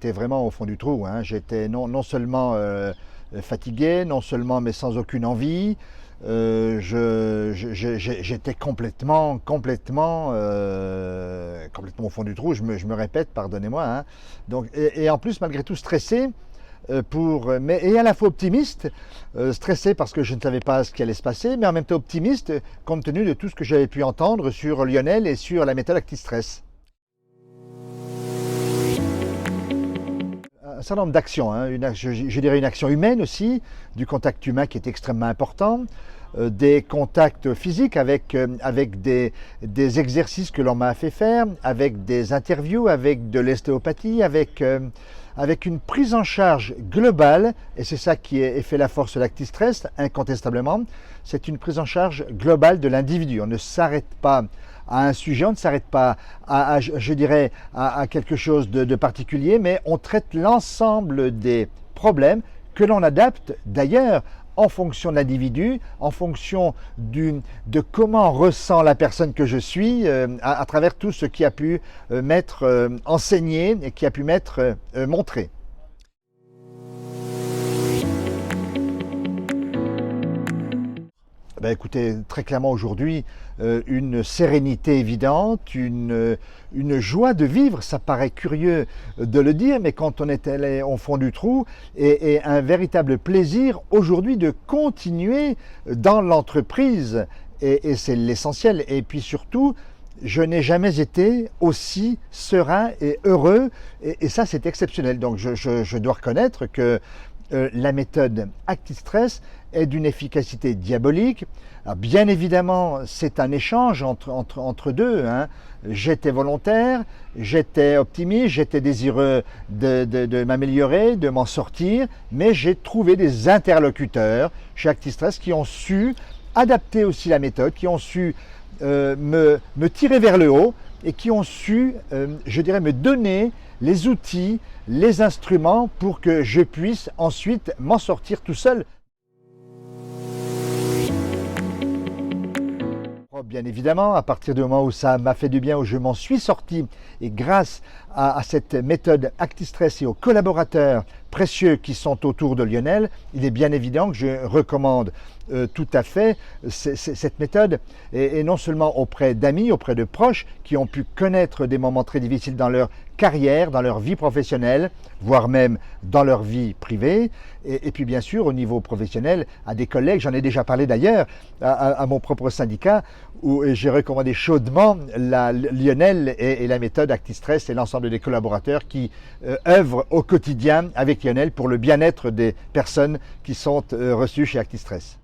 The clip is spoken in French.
j'étais vraiment au fond du trou, hein. J'étais non seulement fatigué, non seulement mais sans aucune envie. J'étais complètement au fond du trou. Je me répète, pardonnez-moi, hein. Donc, et en plus, malgré tout, stressé. Et à la fois optimiste, stressé parce que je ne savais pas ce qui allait se passer, mais en même temps optimiste compte tenu de tout ce que j'avais pu entendre sur Lionel et sur la méthode ActiStress. Un certain nombre d'actions, hein, je dirais une action humaine aussi, du contact humain qui est extrêmement important, des contacts physiques avec des exercices que l'on m'a fait faire, avec des interviews, avec de l'ostéopathie, avec une prise en charge globale, et c'est ça qui fait la force de l'ActiStress, incontestablement, c'est une prise en charge globale de l'individu. On ne s'arrête pas à un sujet, on ne s'arrête pas je dirais, à quelque chose de particulier, mais on traite l'ensemble des problèmes que l'on adapte d'ailleurs en fonction de l'individu, en fonction de comment ressent la personne que je suis, à travers tout ce qui a pu m'être enseigné et qui a pu m'être montré. Ben écoutez, très clairement aujourd'hui, une sérénité évidente, une joie de vivre, ça paraît curieux de le dire, mais quand on est allé au fond du trou, et un véritable plaisir aujourd'hui de continuer dans l'entreprise, et c'est l'essentiel. Et puis surtout, je n'ai jamais été aussi serein et heureux, et ça c'est exceptionnel. Donc je dois reconnaître que la méthode ActiStress est d'une efficacité diabolique. Alors, bien évidemment, c'est un échange entre deux, hein. J'étais volontaire, j'étais optimiste, j'étais désireux de m'améliorer, de m'en sortir, mais j'ai trouvé des interlocuteurs chez ActiStress qui ont su adapter aussi la méthode, qui ont su me tirer vers le haut et qui ont su, je dirais, me donner les outils, les instruments pour que je puisse ensuite m'en sortir tout seul. Bien évidemment, à partir du moment où ça m'a fait du bien, où je m'en suis sorti, et grâce à cette méthode ActiStress et aux collaborateurs précieux qui sont autour de Lionel, il est bien évident que je recommande tout à fait cette méthode, et non seulement auprès d'amis, auprès de proches qui ont pu connaître des moments très difficiles dans leur carrière, dans leur vie professionnelle, voire même dans leur vie privée, et puis bien sûr au niveau professionnel, à des collègues, j'en ai déjà parlé d'ailleurs, à mon propre syndicat, où j'ai recommandé chaudement Lionel et la méthode ActiStress et l'ensemble des collaborateurs qui œuvrent au quotidien avec Lionel pour le bien-être des personnes qui sont reçues chez ActiStress.